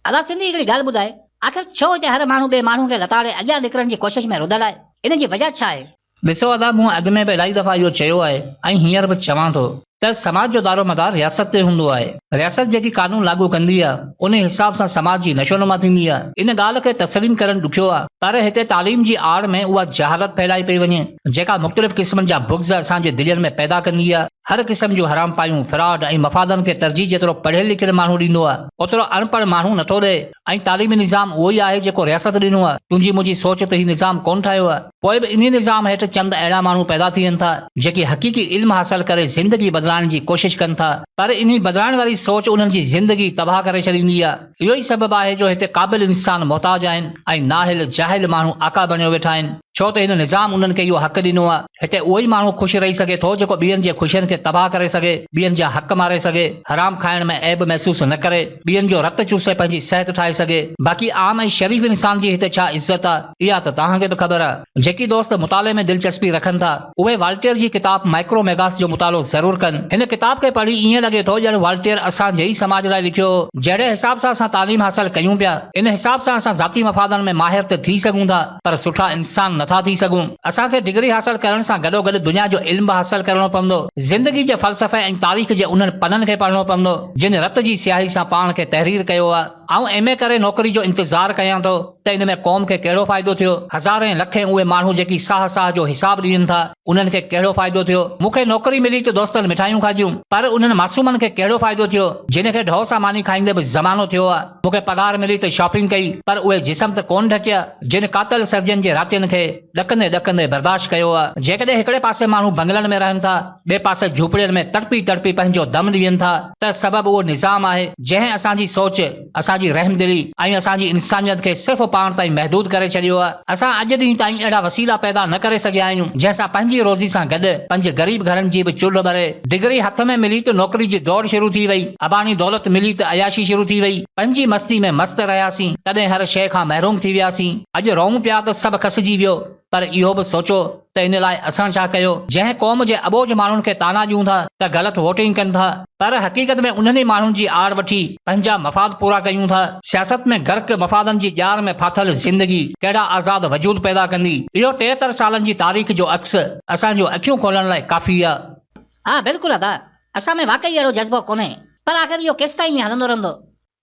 अदा सिंधी हिकिड़ी ॻाल्हि ॿुधाए, आख़िर छो हिते हर माण्हू ॿिए माण्हू खे लताड़े अॻियां निकिरण जी कोशिश में रुधल आहे? इन जी वजह छा आहे? ॾिसो अदा, मूं अॻु में बि इलाही दफ़ा इहो चयो आहे ऐं हींअर बि चवां थो त समाज जो दारोमदार रियासत ते हूंदो आहे। रियासत जेकी कानून लागू कंदी आहे उन हिसाब सां समाज जी नशोनुमा थींदी आहे। इन ॻाल्हि खे तस्लीम करणु ॾुखियो आहे, पर हिते तालीम जी आड़ में उहा जहालत फैलाई पई वञे जेका मुख़्तलिफ़ क़िस्मनि जा बुग़्ज़ असांजे दिलनि में पैदा कंदी आहे। हर क़िस्म जूं हराम पायूं, फ्रॉड ऐं मफ़ादनि खे तरजीह जेतिरो पढ़ियल लिखियल माण्हू ॾींदो आहे ओतिरो अनपढ़ माण्हू नथो ॾे। ऐं तालीमी निज़ाम उहो ई आहे जेको रियासत ॾिनो आहे। तुंहिंजी मुंहिंजी सोच त ही निज़ाम कोन ठाहियो आहे। पोइ बि इन निज़ाम हेठि चंद अहिड़ा माण्हू पैदा थियनि था जेके हक़ीक़ी इल्म हासिल करे ज़िंदगी बदिलाइण जी कोशिश कनि था, पर इन बदिलाइण वारी सोच उन्हनि जी ज़िंदगी तबाह करे छॾींदी आहे। इहो ई सबबु आहे जो हिते क़ाबिल इंसान मोहताज आहिनि ऐं नाहिल जाहिल माण्हू आका बणियो वेठा आहिनि। छो त हिन निज़ाम उन्हनि खे इहो हक़ ॾिनो आहे। हिते उहो ई माण्हू ख़ुशि रही सघे थो जेको ॿियनि जे ख़ुशियुनि खे तबाह करे सघे, ॿियनि जा हक़ मारे सघे, हराम खाइण में ऐब महसूसु न करे, ॿियनि जो रत चूसे पंहिंजी सिहत ठाहे सघे। बाक़ी आम ऐं शरीफ़ इंसान जी हिते छा इज़त आहे इहा त तव्हांखे बि ख़बर आहे। जेकी दोस्त मुताले में दिलचस्पी रखनि था उहे वाल्टियर जी किताब माइक्रो मेगास जो मुतालो ज़रूर कनि। हिन किताब खे पढ़ी ईअं लॻे थो ॼण वाल्टियर असांजे ई समाज लाइ लिखियो हो। जहिड़े हिसाब सां असां तालीम हासिल कयूं पिया इन हिसाब सां असां ज़ाती मफ़ादनि में माहिर त थी सघूं था, पर सुठा इंसान नथा थी सघूं। असांखे डिग्री हासिल करण सां गॾोगॾु दुनिया जो इल्म हासिल करणो पवंदो, ज़िंदगी जे फ़लसफ़े ऐं तारीख़ जे उन्हनि पननि खे पढ़णो पवंदो जिन रत जी स्याही सां पाण खे तहरीर कयो आहे। ऐं एमए करे नौकरी जो इंतज़ार कयां थो त इन में क़ौम खे कहिड़ो फ़ाइदो थियो? हज़ारें लखें उहे माण्हू जेकी साह साह जो हिसाब ॾियनि था उन्हनि खे कहिड़ो फ़ाइदो थियो? मूंखे नौकरी मिली त दोस्तनि मिठाइयूं खाधियूं, पर उन्हनि मासूमनि खे कहिड़ो फ़ाइदो थियो जिन खे ढौ सां मानी खाईंदे बि ज़मानो थियो आहे? मूंखे पघार मिली त शॉपिंग कई, पर उहे जिस्म त कोन ढकिया जिन कातल सर्जन जे रातियुनि खे ॾकंदे ॾकंदे बर्दाश्त कयो आहे। जेकॾहिं हिकिड़े पासे माण्हू बंगलनि में रहनि था, ॿिए पासे झूपड़ियुनि में तड़पी तड़पी पंहिंजो दम ॾियनि था, त सबबु उहो निज़ाम आहे जंहिं असांजी सोच, असांजी रहमदिली ऐं असांजी इंसानियत खे सिर्फ़ु पाण ताईं महदूद करे छॾियो आहे। असां अॼु ॾींहं ताईं अहिड़ा वसीला पैदा न करे सघिया आहियूं जंहिंसां पंहिंजी रोज़ी सां गॾु पंज ग़रीब घरनि जी बि चुल्ह भरे। डिग्री हथ में मिली त नौकरी जी दौड़ शुरू थी वई, अबानी दौलत मिली त अयाशी शुरू थी वई, पंहिंजी मस्ती में मस्त रहियासीं, तॾहिं हर शइ खां महरूम थी वियासीं। अॼु रहूं पिया त सभु खसिजी वियो, पर इहो बि सोचो त इन लाइ असां छा कयो? जंहिं क़ौम जे अबोझ माण्हुनि खे ताना ॾियूं था त ग़लति वोटिंग कनि था, पर हक़ीक़त में उन्हनि माण्हुनि जी आड़ वठी पंहिंजा मफ़ाद पूरा कयूं था। सियासत में गर्क मफ़ादनि जी ॼार में फाथल ज़िंदगी कहिड़ा आज़ाद वजूद पैदा कंदी? इहो 73 सालनि जी तारीख़ जो अक्स असांजो अखियूं खोलण लाइ काफ़ी आहे। हा बिल्कुलु अदा, असां में वाकई अहिड़ो जज़्बो कोन्हे, पर आख़िर इहो केसि ताईं हलंदो रहंदो?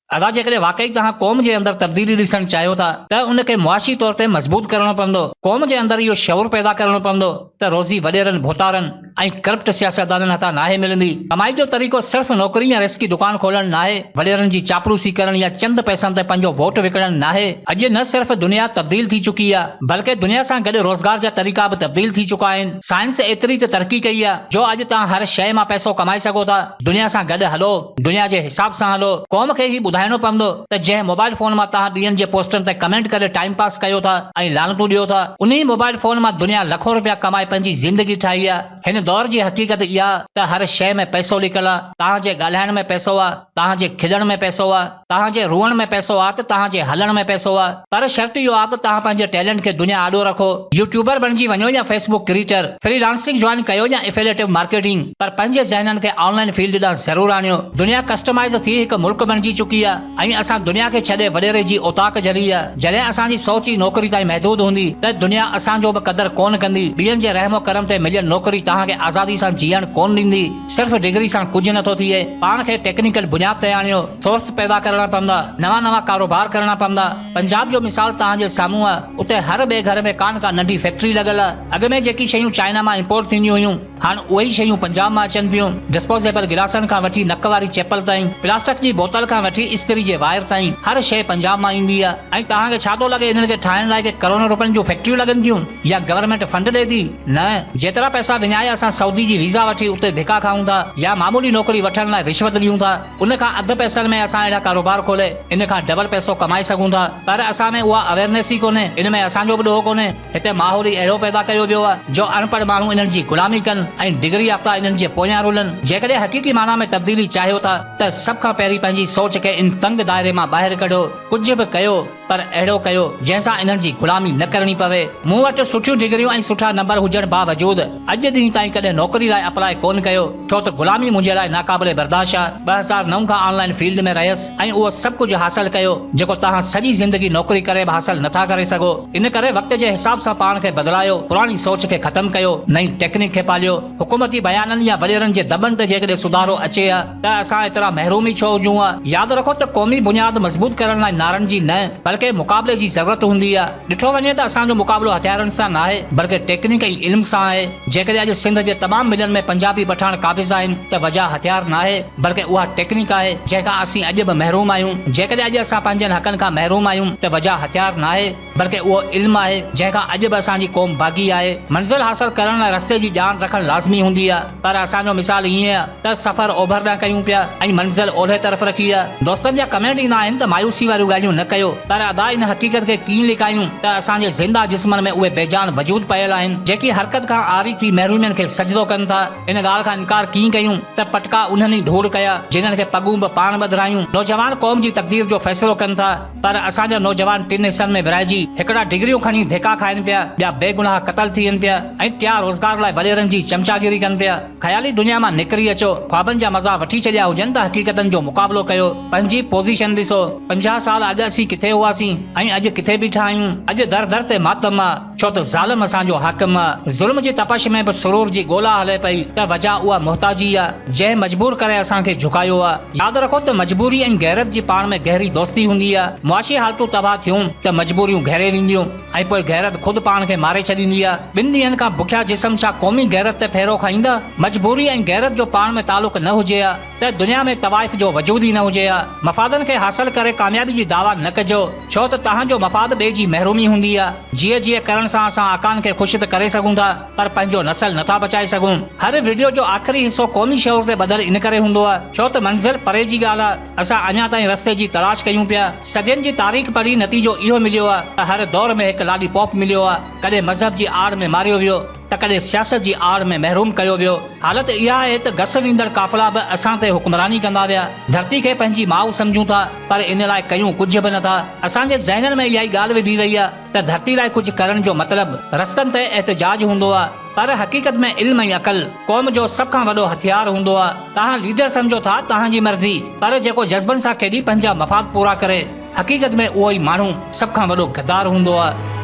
अदा, जेकॾहिं वाकई तव्हां क़ौम जे अंदरि तब्दीली ॾिसणु चाहियो था त उनखे मुआशी तौर ते मज़बूत करणो पवंदो। क़ौम जे अंदरि इहो शऊर पैदा करणो पवंदो त रोज़ी वॾेरनि भोतारनि ऐं करप्ट सियासतदाननि हथां नाहे मिलंदी। कमाई जो तरीक़ो सिर्फ़ु नौकरी या रिस्की दुकान खोलणु नाहे, वॾेरनि जी चापलूसी करणु या चंद पैसनि ते पंहिंजो वोट विकिणणु नाहे। अॼु न सिर्फ़ु दुनिया तब्दील थी चुकी आहे बल्कि दुनिया सां गॾु रोज़गार जा तरीक़ा बि तब्दील थी चुका आहिनि। साइंस एतिरी त तरक़ी कई आहे जो अॼु तव्हां हर शइ मां पैसो कमाए सघो था। दुनिया सां गॾु हलो, दुनिया जे हिसाब सां हलो। क़ौम खे ही ॿुधाइणो पवंदो त जंहिं मोबाइल फोन मां तव्हां ॿियनि जे पोस्टनि ते कमेंट करे टाइम पास कयो था ऐं लानतूं ॾियो था, उन ई मोबाइल फोन मां दुनिया लखों रुपया कमाए पंहिंजी ज़िंदगी ठाही आहे। हिन दौर जी हक़ीक़त इहा त हर शइ में पैसो लिकल आहे। तव्हांजे ॻाल्हाइण में पैसो आहे, तव्हांजे खिलण में पैसो आहे, तव्हांजे रुअण में पैसो आहे, त तव्हांजे हलण में पैसो आहे, पर शर्त इहो आहे त तव्हां पंहिंजे टैलेंट खे दुनिया आॾो रखो। यूट्यूबर बणिजी वञो या फेसबुक क्रिएटर, फ्रीलांसिंग जॉइन कयो या एफिलिएटिव मार्केटिंग, पर पंहिंजे ज़हननि खे ऑनलाइन फील्ड ॾांहुं ज़रूर आणियो। दुनिया कस्टमाइज़ थी हिकु मुल्क बणिजी चुकी आहे ऐं असां दुनिया खे छॾे वॾेरे जी औताक जरी आहे। जॾहिं असांजी सोच ई नौकरी ताईं महदूद हूंदी त दुनिया असांजो बि क़दर कोन कंदी। ॿियनि जे रहमो करम ते मिलियल नौकरी तव्हांखे आज़ादी सां जीअण कोन ॾींदी। सिर्फ़ डिग्री सां कुझु नथो थिए। पाण खे टेक्निकल बुनियाद ते आणियो, सोर्स पैदा करणा पवंदा, नवां नवां कारोबार करणा पवंदा। पंजाब जो मिसाल तव्हांजे साम्हूं आहे। उते हर ॿिए घर में कान का नंढी फैक्ट्री लॻल आहे। अॻु में जेकी शयूं चाइना मां इंपोर्ट थींदियूं हुयूं हाणे उहे ई शयूं पंजाब मां अचनि पियूं। डिस्पोजेबल गिलासनि खां वठी नक वारी चेपल ताईं, प्लास्टिक जी बोतल खां वठी इस्त्री जे वायर ताईं हर शइ पंजाब मां ईंदी आहे। ऐं तव्हांखे छा थो लॻे इन्हनि खे ठाहिण लाइ के करोड़नि रुपयनि जूं फैक्ट्रियूं लॻनि थियूं या गवर्नमेंट फंड ॾे थी? न, जेतिरा पैसा विञाए असां सऊदी जी वीज़ा वठी उते धिका खाऊं था या मामूली नौकरी वठण लाइ रिश्वत ॾियूं था, उन खां अधु पैसनि में असां अहिड़ा कारोबार खोले इन खां डबल पैसो कमाए सघूं था। पर असां में उहा अवेयरनेस ई कोन्हे, इन में असांजो बि ॾोहो कोन्हे। हिते माहौल ई अहिड़ो पैदा कयो वियो आहे जो अनपढ़ माण्हू इन्हनि जी गुलामी कनि ऐं डिग्री याफ़्ता इन्हनि जे पोयां रुलनि। जेकॾहिं हक़ीक़ी माना में तब्दीली चाहियो था त सभ खां पहिरीं पंहिंजी सोच खे इन तंग दायरे मां ॿाहिरि कढो, कुझु बि कयो पर अहिड़ो कयो जंहिंसां इन्हनि जी गुलामी न करणी पवे। मूं वटि सुठियूं डिग्रियूं ऐं सुठा नंबर हुजण बावजूदि अॼु ॾींहुं ताईं कॾहिं नौकरी लाइ अप्लाई कोन कयो, छो त गुलामी मुंहिंजे लाइ नाक़ाबिले बर्दाश्त आहे। 2009 खां ऑनलाइन फील्ड में रहियसि ऐं उहो सभु कुझु हासिल कयो जेको तव्हां सॼी ज़िंदगी नौकरी करे बि हासिल नथा करे सघो। इन करे वक़्त जे हिसाब सां पाण खे बदिलायो, पुराणी सोच खे ख़तमु कयो, नई टेक्निक खे पालियो। हुकूमती बयाननि या वॾेरनि जे दॿनि ते जेकॾहिं सुधारो अचे हा त असां एतिरा महरूमी छो हुजूं हा। यादि रखो त क़ौमी बुनियाद मज़बूत करण लाइ नारनि जी न बल्कि मुक़ाबले जी ज़रूरत हूंदी आहे। ॾिठो वञे त असांजो मुक़ाबलो हथियारनि सां न आहे बल्कि टेक्निक ऐं इल्म सां आहे। जेकॾहिं अॼु सिंध जे तमामु मिलनि में पंजाबी पठान क़ाबिज़ आहिनि त वजह हथियार न आहे बल्कि उहा टेक्निक आहे जंहिंखां असीं अॼु बि महरूम आहियूं। जेकॾहिं अॼु असां पंहिंजनि हक़नि खां महरूम आहियूं त वजह हथियार न आहे बल्कि उहो इल्म आहे जंहिंखां अॼु बि असांजी क़ौम बाग़ी आहे। मंज़िल हासिल करण लाइ रस्ते जी ॼाण रखणु लाज़मी हूंदी आहे, पर असांजो मिसाल ईअं आहे त सफ़र ओभर न कयूं पिया ऐं मंज़िल ओलहे तरफ़ रखी आहे। दोस्तनि जा कमेंट ईंदा आहिनि त मायूसी वारियूं ॻाल्हियूं न कयो, पर अदा इन हक़ीक़त खे कीअं लिकायूं त असांजे ज़िंदा जिस्मनि में उहे बेजान वजूद पयल आहिनि जेकी हरकत खां आरी थी महरूमियनि खे सजदो कनि था। इन ॻाल्हि खां इनकार कीअं कयूं त पटका उन्हनि ई धूड़ कया जिन्हनि खे पगूं बि पाण ॿधायूं। नौजवान क़ौम जी तक़दीर जो फ़ैसिलो कनि था, पर असांजा नौजवान टिनि हिसनि में विरहाइजी हिकिड़ा डिग्रियूं खणी धिका खाइनि पिया, ॿिया बेगुनाह क़तल थियनि पिया ऐं टिया रोज़गार लाइ वॾेरनि जी चमचागिरी कनि पिया। ख़याली दुनिया मां निकिरी अचो, ख्वाबनि जा मज़ा वठी छॾिया हुजनि त हक़ीक़तनि जो मुक़ाबिलो कयो। पंहिंजी पोज़ीशन ॾिसो, 50 साल अॻु असीं किथे हुआसीं ऐं अॼु किथे बीठा आहियूं। अॼु दर दर ते मातम आहे छो त ज़ालिम असांजो हाकिम आहे। ज़ुल्म जी तपश में बि सुरूर जी ॻोल्हा हले पई त वजह उहा मुहताजी आहे जंहिं मजबूर करे असांखे झुकायो आहे। यादि रखो त मजबूरी ऐं गैरत जी पाण में गहरी दोस्ती हूंदी आहे। मुआशी हालतूं तबाह थियूं त मजबूरियूं घेरे वेंदियूं ऐं पोइ गैरत ख़ुदि पाण खे मारे छॾींदी आहे। 2 ॾींहनि खां बुखिया जिस्म छा क़ौमी गैरत ते फेरो खाईंदा? मजबूरी ऐं गैरत जो पाण में तालुक न हुजे हा त दुनिया में तवाइफ जो वजूद ई न हुजे हा। मफ़ादनि खे हासिल करे कामयाबी जी दावा न कजो, छो त तव्हांजो मफ़ाद ॿिए जी महरूमी हूंदी आहे। जीअं जीअं करण सां असां आकान खे ख़ुशि त करे सघूं था पर पंहिंजो नसल नथा बचाए सघूं। हर वीडियो जो आख़िरी हिसो क़ौमी शौर ते ॿधल इन करे हूंदो आहे छो त मंज़िल परे जी ॻाल्हि आहे। असां अञा ताईं रस्ते जी तलाश कयूं पिया। सदियुनि जी तारीख़ पढ़ी नतीजो इहो मिलियो आहे त हर दौर में हिकु लाॾी पॉप मिलियो आहे। कॾहिं मज़हब जी आड़ में मारियो वियो त कॾहिं सियासत जी आड़ में महरूम कयो वियो। हालत इहा आहे त घस वेंदड़ काफ़िला बि असां ते हुक्मरानी कंदा विया। धरती खे पंहिंजी माउ सम्झूं था पर इन लाइ कयूं कुझु बि नथा। असांजे ज़हननि में इहा ई ॻाल्हि विधी वई आहे त धरती लाइ कुझु करण जो मतिलबु रस्तनि ते एहतिजाज हूंदो आहे, पर हक़ीक़त में इल्म ऐं अक़ल क़ौम जो सभ खां वॾो हथियार हूंदो आहे। तव्हां लीडर सम्झो था तव्हांजी मर्ज़ी, पर जेको जज़्बनि सां केॾी पंहिंजा मफ़ाद पूरा करे हक़ीक़त में उहो ई माण्हू सभ खां वॾो गद्दार हूंदो आहे।